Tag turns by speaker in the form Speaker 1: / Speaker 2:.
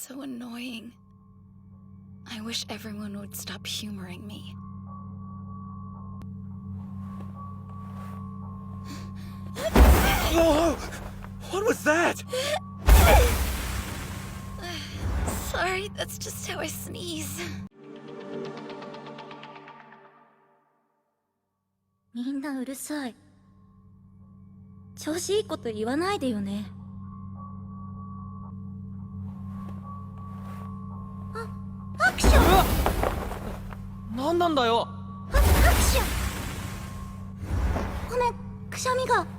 Speaker 1: so annoying. I wish everyone would stop humoring me.
Speaker 2: Whoa! What was that?
Speaker 1: Sorry, that's just how I sneeze.
Speaker 3: みんなうるさい。調子いいこと言わないでよね。アクション。
Speaker 2: 何なんだよ。
Speaker 3: アクション。ごめん、くしゃみが。